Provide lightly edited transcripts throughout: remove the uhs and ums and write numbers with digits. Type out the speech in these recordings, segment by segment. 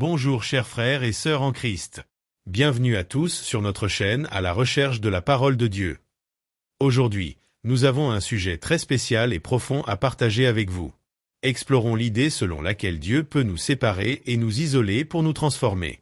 Bonjour chers frères et sœurs en Christ. Bienvenue à tous sur notre chaîne à la recherche de la parole de Dieu. Aujourd'hui, nous avons un sujet très spécial et profond à partager avec vous. Explorons l'idée selon laquelle Dieu peut nous séparer et nous isoler pour nous transformer.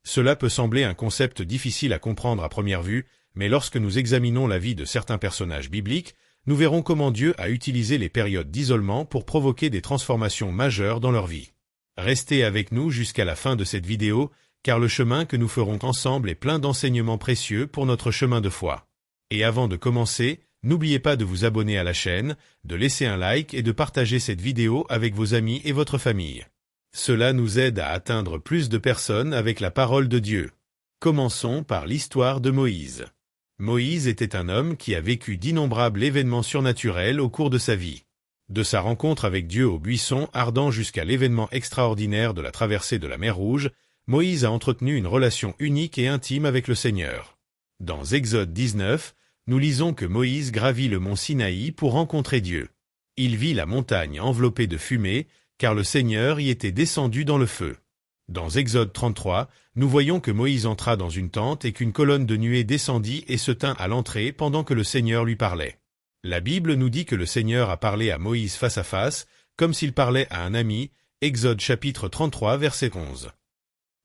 Cela peut sembler un concept difficile à comprendre à première vue, mais lorsque nous examinons la vie de certains personnages bibliques, nous verrons comment Dieu a utilisé les périodes d'isolement pour provoquer des transformations majeures dans leur vie. Restez avec nous jusqu'à la fin de cette vidéo, car le chemin que nous ferons ensemble est plein d'enseignements précieux pour notre chemin de foi. Et avant de commencer, n'oubliez pas de vous abonner à la chaîne, de laisser un like et de partager cette vidéo avec vos amis et votre famille. Cela nous aide à atteindre plus de personnes avec la parole de Dieu. Commençons par l'histoire de Moïse. Moïse était un homme qui a vécu d'innombrables événements surnaturels au cours de sa vie. De sa rencontre avec Dieu au buisson ardent jusqu'à l'événement extraordinaire de la traversée de la mer Rouge, Moïse a entretenu une relation unique et intime avec le Seigneur. Dans Exode 19, nous lisons que Moïse gravit le mont Sinaï pour rencontrer Dieu. Il vit la montagne enveloppée de fumée, car le Seigneur y était descendu dans le feu. Dans Exode 33, nous voyons que Moïse entra dans une tente et qu'une colonne de nuée descendit et se tint à l'entrée pendant que le Seigneur lui parlait. La Bible nous dit que le Seigneur a parlé à Moïse face à face, comme s'il parlait à un ami, Exode chapitre 33 verset 11.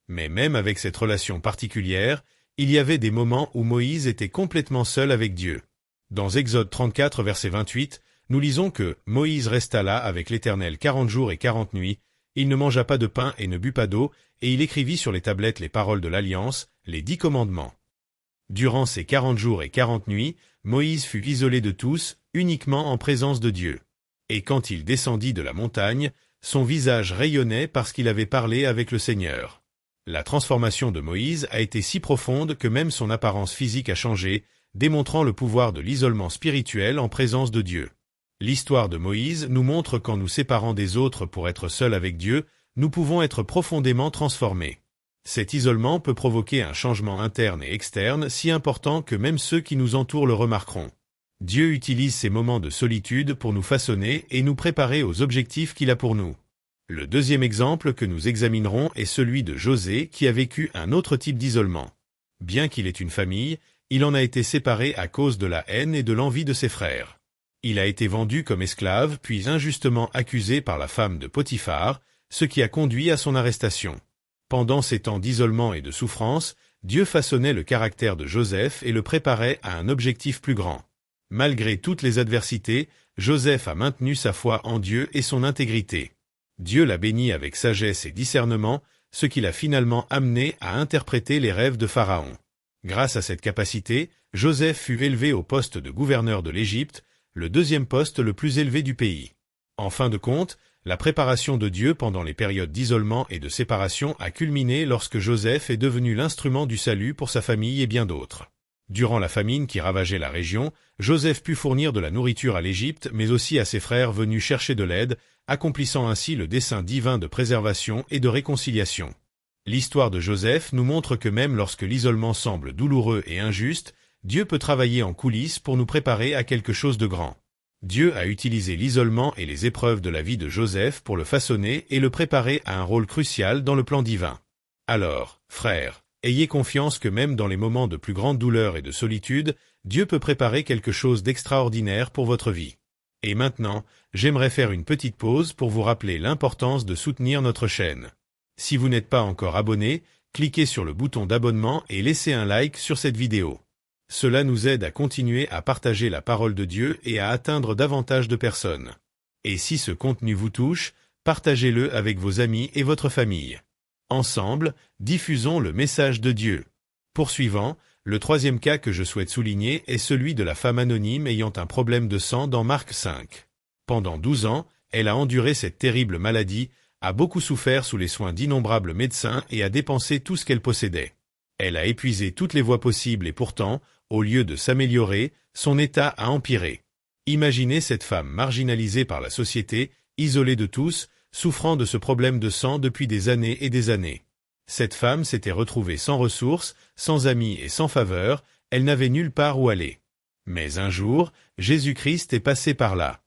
Mais même avec cette relation particulière, il y avait des moments où Moïse était complètement seul avec Dieu. Dans Exode 34 verset 28, nous lisons que « Moïse resta là avec l'Éternel 40 jours et 40 nuits, il ne mangea pas de pain et ne but pas d'eau, et il écrivit sur les tablettes les paroles de l'Alliance, les 10 commandements. » Durant ces 40 jours et 40 nuits, Moïse fut isolé de tous, uniquement en présence de Dieu. Et quand il descendit de la montagne, son visage rayonnait parce qu'il avait parlé avec le Seigneur. La transformation de Moïse a été si profonde que même son apparence physique a changé, démontrant le pouvoir de l'isolement spirituel en présence de Dieu. L'histoire de Moïse nous montre qu'en nous séparant des autres pour être seuls avec Dieu, nous pouvons être profondément transformés. Cet isolement peut provoquer un changement interne et externe si important que même ceux qui nous entourent le remarqueront. Dieu utilise ces moments de solitude pour nous façonner et nous préparer aux objectifs qu'il a pour nous. Le deuxième exemple que nous examinerons est celui de José qui a vécu un autre type d'isolement. Bien qu'il ait une famille, il en a été séparé à cause de la haine et de l'envie de ses frères. Il a été vendu comme esclave puis injustement accusé par la femme de Potiphar, ce qui a conduit à son arrestation. Pendant ces temps d'isolement et de souffrance, Dieu façonnait le caractère de Joseph et le préparait à un objectif plus grand. Malgré toutes les adversités, Joseph a maintenu sa foi en Dieu et son intégrité. Dieu l'a béni avec sagesse et discernement, ce qui l'a finalement amené à interpréter les rêves de Pharaon. Grâce à cette capacité, Joseph fut élevé au poste de gouverneur de l'Égypte, le deuxième poste le plus élevé du pays. En fin de compte, la préparation de Dieu pendant les périodes d'isolement et de séparation a culminé lorsque Joseph est devenu l'instrument du salut pour sa famille et bien d'autres. Durant la famine qui ravageait la région, Joseph put fournir de la nourriture à l'Égypte, mais aussi à ses frères venus chercher de l'aide, accomplissant ainsi le dessein divin de préservation et de réconciliation. L'histoire de Joseph nous montre que même lorsque l'isolement semble douloureux et injuste, Dieu peut travailler en coulisses pour nous préparer à quelque chose de grand. Dieu a utilisé l'isolement et les épreuves de la vie de Joseph pour le façonner et le préparer à un rôle crucial dans le plan divin. Alors, frères, ayez confiance que même dans les moments de plus grande douleur et de solitude, Dieu peut préparer quelque chose d'extraordinaire pour votre vie. Et maintenant, j'aimerais faire une petite pause pour vous rappeler l'importance de soutenir notre chaîne. Si vous n'êtes pas encore abonné, cliquez sur le bouton d'abonnement et laissez un like sur cette vidéo. Cela nous aide à continuer à partager la parole de Dieu et à atteindre davantage de personnes. Et si ce contenu vous touche, partagez-le avec vos amis et votre famille. Ensemble, diffusons le message de Dieu. Poursuivant, le troisième cas que je souhaite souligner est celui de la femme anonyme ayant un problème de sang dans Marc 5. Pendant 12 ans, elle a enduré cette terrible maladie, a beaucoup souffert sous les soins d'innombrables médecins et a dépensé tout ce qu'elle possédait. Elle a épuisé toutes les voies possibles et pourtant, au lieu de s'améliorer, son état a empiré. Imaginez cette femme marginalisée par la société, isolée de tous, souffrant de ce problème de sang depuis des années et des années. Cette femme s'était retrouvée sans ressources, sans amis et sans faveur, elle n'avait nulle part où aller. Mais un jour, Jésus-Christ est passé par là.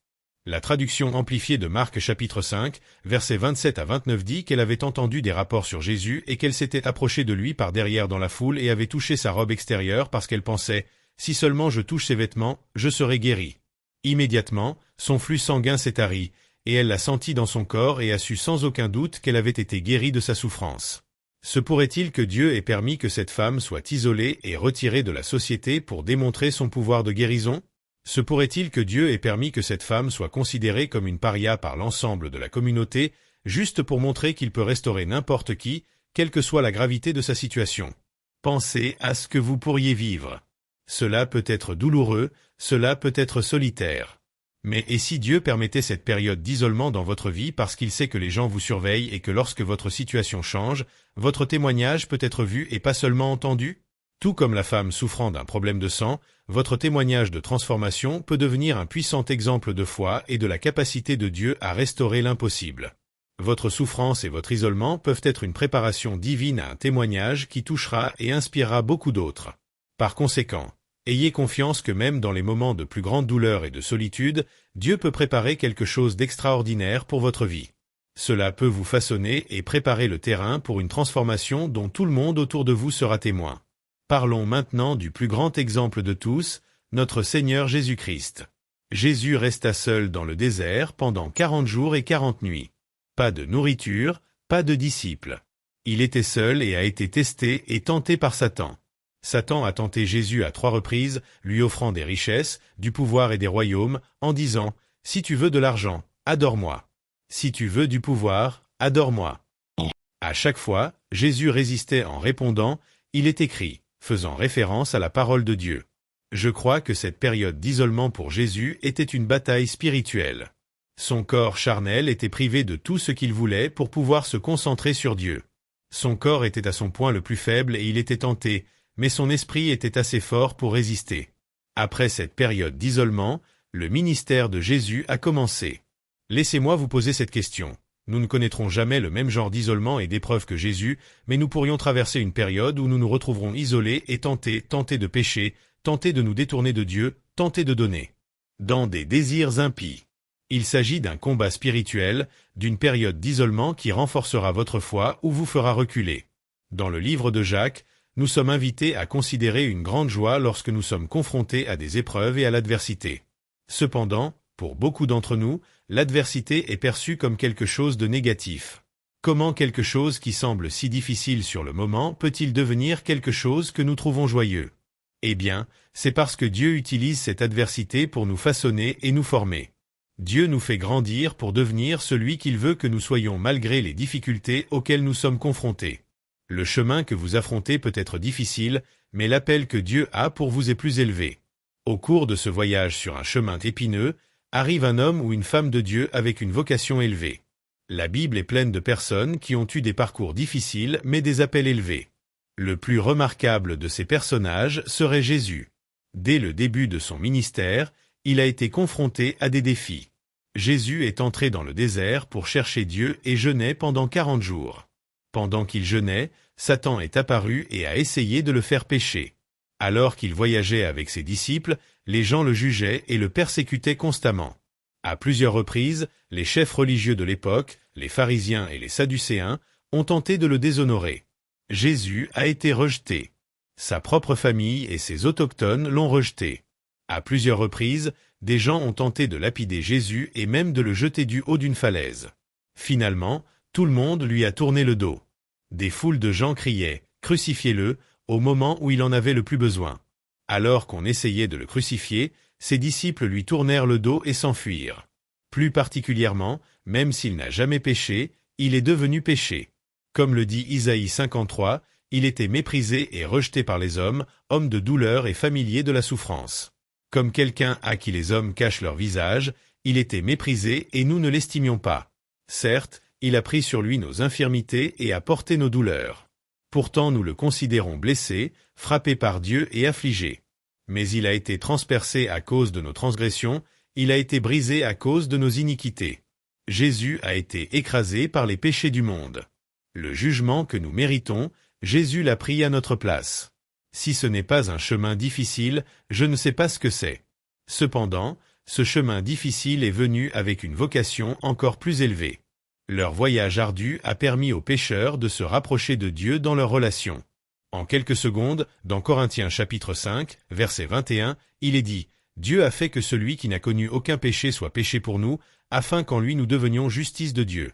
La traduction amplifiée de Marc chapitre 5, versets 27 à 29 dit qu'elle avait entendu des rapports sur Jésus et qu'elle s'était approchée de lui par derrière dans la foule et avait touché sa robe extérieure parce qu'elle pensait « Si seulement je touche ses vêtements, je serai guérie ». Immédiatement, son flux sanguin s'est tari, et elle l'a senti dans son corps et a su sans aucun doute qu'elle avait été guérie de sa souffrance. Se pourrait-il que Dieu ait permis que cette femme soit isolée et retirée de la société pour démontrer son pouvoir de guérison ? Se pourrait-il que Dieu ait permis que cette femme soit considérée comme une paria par l'ensemble de la communauté, juste pour montrer qu'il peut restaurer n'importe qui, quelle que soit la gravité de sa situation? Pensez à ce que vous pourriez vivre. Cela peut être douloureux, cela peut être solitaire. Mais et si Dieu permettait cette période d'isolement dans votre vie parce qu'il sait que les gens vous surveillent et que lorsque votre situation change, votre témoignage peut être vu et pas seulement entendu? Tout comme la femme souffrant d'un problème de sang, votre témoignage de transformation peut devenir un puissant exemple de foi et de la capacité de Dieu à restaurer l'impossible. Votre souffrance et votre isolement peuvent être une préparation divine à un témoignage qui touchera et inspirera beaucoup d'autres. Par conséquent, ayez confiance que même dans les moments de plus grande douleur et de solitude, Dieu peut préparer quelque chose d'extraordinaire pour votre vie. Cela peut vous façonner et préparer le terrain pour une transformation dont tout le monde autour de vous sera témoin. Parlons maintenant du plus grand exemple de tous, notre Seigneur Jésus-Christ. Jésus resta seul dans le désert pendant 40 jours et 40 nuits. Pas de nourriture, pas de disciples. Il était seul et a été testé et tenté par Satan. Satan a tenté Jésus à 3 reprises, lui offrant des richesses, du pouvoir et des royaumes, en disant « Si tu veux de l'argent, adore-moi. Si tu veux du pouvoir, adore-moi. » À chaque fois, Jésus résistait en répondant « Il est écrit », faisant référence à la parole de Dieu. Je crois que cette période d'isolement pour Jésus était une bataille spirituelle. Son corps charnel était privé de tout ce qu'il voulait pour pouvoir se concentrer sur Dieu. Son corps était à son point le plus faible et il était tenté, mais son esprit était assez fort pour résister. Après cette période d'isolement, le ministère de Jésus a commencé. Laissez-moi vous poser cette question. Nous ne connaîtrons jamais le même genre d'isolement et d'épreuve que Jésus, mais nous pourrions traverser une période où nous nous retrouverons isolés et tentés de pécher, tentés de nous détourner de Dieu, tentés de donner. Dans des désirs impies. Il s'agit d'un combat spirituel, d'une période d'isolement qui renforcera votre foi ou vous fera reculer. Dans le livre de Jacques, nous sommes invités à considérer une grande joie lorsque nous sommes confrontés à des épreuves et à l'adversité. Cependant, pour beaucoup d'entre nous, l'adversité est perçue comme quelque chose de négatif. Comment quelque chose qui semble si difficile sur le moment peut-il devenir quelque chose que nous trouvons joyeux? Eh bien, c'est parce que Dieu utilise cette adversité pour nous façonner et nous former. Dieu nous fait grandir pour devenir celui qu'il veut que nous soyons malgré les difficultés auxquelles nous sommes confrontés. Le chemin que vous affrontez peut être difficile, mais l'appel que Dieu a pour vous est plus élevé. Au cours de ce voyage sur un chemin épineux, arrive un homme ou une femme de Dieu avec une vocation élevée. La Bible est pleine de personnes qui ont eu des parcours difficiles mais des appels élevés. Le plus remarquable de ces personnages serait Jésus. Dès le début de son ministère, il a été confronté à des défis. Jésus est entré dans le désert pour chercher Dieu et jeûnait pendant 40 jours. Pendant qu'il jeûnait, Satan est apparu et a essayé de le faire pécher. Alors qu'il voyageait avec ses disciples, les gens le jugeaient et le persécutaient constamment. À plusieurs reprises, les chefs religieux de l'époque, les pharisiens et les sadducéens, ont tenté de le déshonorer. Jésus a été rejeté. Sa propre famille et ses autochtones l'ont rejeté. À plusieurs reprises, des gens ont tenté de lapider Jésus et même de le jeter du haut d'une falaise. Finalement, tout le monde lui a tourné le dos. Des foules de gens criaient « Crucifiez-le » au moment où il en avait le plus besoin. Alors qu'on essayait de le crucifier, ses disciples lui tournèrent le dos et s'enfuirent. Plus particulièrement, même s'il n'a jamais péché, il est devenu péché. Comme le dit Isaïe 53, il était méprisé et rejeté par les hommes, homme de douleur et familier de la souffrance. Comme quelqu'un à qui les hommes cachent leur visage, il était méprisé et nous ne l'estimions pas. Certes, il a pris sur lui nos infirmités et a porté nos douleurs. Pourtant nous le considérons blessé, frappé par Dieu et affligé. Mais il a été transpercé à cause de nos transgressions, il a été brisé à cause de nos iniquités. Jésus a été écrasé par les péchés du monde. Le jugement que nous méritons, Jésus l'a pris à notre place. Si ce n'est pas un chemin difficile, je ne sais pas ce que c'est. Cependant, Ce chemin difficile est venu avec une vocation encore plus élevée. Leur voyage ardu a permis aux pécheurs de se rapprocher de Dieu dans leur relation. En quelques secondes, dans Corinthiens chapitre 5, verset 21, il est dit « Dieu a fait que celui qui n'a connu aucun péché soit péché pour nous, afin qu'en lui nous devenions justice de Dieu. »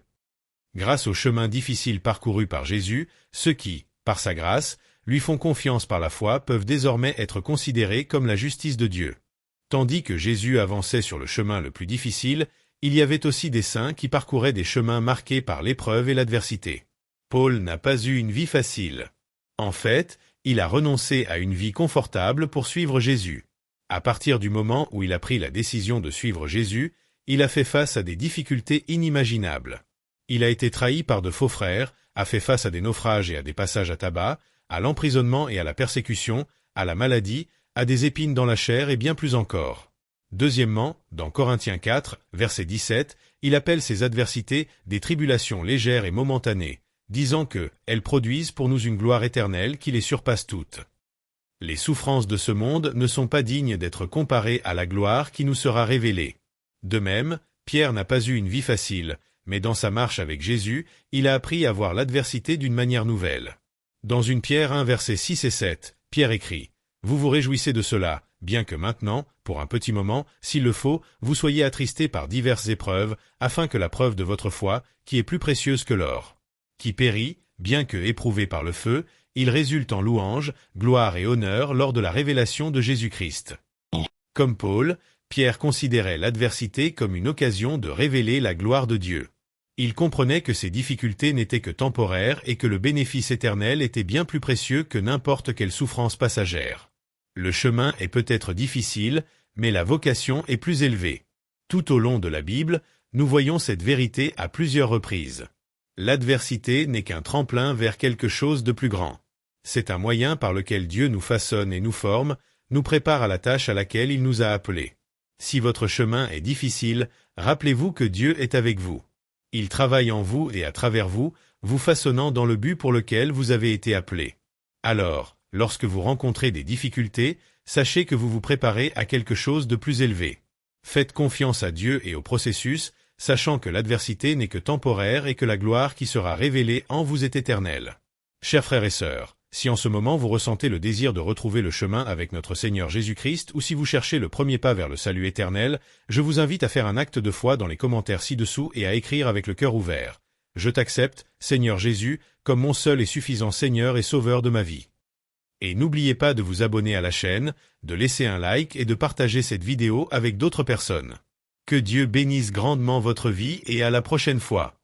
Grâce au chemin difficile parcouru par Jésus, ceux qui, par sa grâce, lui font confiance par la foi peuvent désormais être considérés comme la justice de Dieu. Tandis que Jésus avançait sur le chemin le plus difficile, il y avait aussi des saints qui parcouraient des chemins marqués par l'épreuve et l'adversité. Paul n'a pas eu une vie facile. En fait, il a renoncé à une vie confortable pour suivre Jésus. À partir du moment où il a pris la décision de suivre Jésus, il a fait face à des difficultés inimaginables. Il a été trahi par de faux frères, a fait face à des naufrages et à des passages à tabac, à l'emprisonnement et à la persécution, à la maladie, à des épines dans la chair et bien plus encore. Deuxièmement, dans Corinthiens 4, verset 17, il appelle ces adversités des tribulations légères et momentanées, disant que elles produisent pour nous une gloire éternelle qui les surpasse toutes. Les souffrances de ce monde ne sont pas dignes d'être comparées à la gloire qui nous sera révélée. De même, Pierre n'a pas eu une vie facile, mais dans sa marche avec Jésus, il a appris à voir l'adversité d'une manière nouvelle. Dans 1 Pierre 1 versets 6 et 7, Pierre écrit « Vous vous réjouissez de cela, bien que maintenant, pour un petit moment, s'il le faut, vous soyez attristés par diverses épreuves, afin que la preuve de votre foi, qui est plus précieuse que l'or, qui périt, bien que éprouvé par le feu, il résulte en louange, gloire et honneur lors de la révélation de Jésus-Christ. » Comme Paul, Pierre considérait l'adversité comme une occasion de révéler la gloire de Dieu. Il comprenait que ces difficultés n'étaient que temporaires et que le bénéfice éternel était bien plus précieux que n'importe quelle souffrance passagère. Le chemin est peut-être difficile, mais la vocation est plus élevée. Tout au long de la Bible, nous voyons cette vérité à plusieurs reprises. L'adversité n'est qu'un tremplin vers quelque chose de plus grand. C'est un moyen par lequel Dieu nous façonne et nous forme, nous prépare à la tâche à laquelle il nous a appelés. Si votre chemin est difficile, rappelez-vous que Dieu est avec vous. Il travaille en vous et à travers vous, vous façonnant dans le but pour lequel vous avez été appelés. Alors, lorsque vous rencontrez des difficultés, sachez que vous vous préparez à quelque chose de plus élevé. Faites confiance à Dieu et au processus, sachant que l'adversité n'est que temporaire et que la gloire qui sera révélée en vous est éternelle. Chers frères et sœurs, si en ce moment vous ressentez le désir de retrouver le chemin avec notre Seigneur Jésus-Christ ou si vous cherchez le premier pas vers le salut éternel, je vous invite à faire un acte de foi dans les commentaires ci-dessous et à écrire avec le cœur ouvert. Je t'accepte, Seigneur Jésus, comme mon seul et suffisant Seigneur et Sauveur de ma vie. Et n'oubliez pas de vous abonner à la chaîne, de laisser un like et de partager cette vidéo avec d'autres personnes. Que Dieu bénisse grandement votre vie et à la prochaine fois.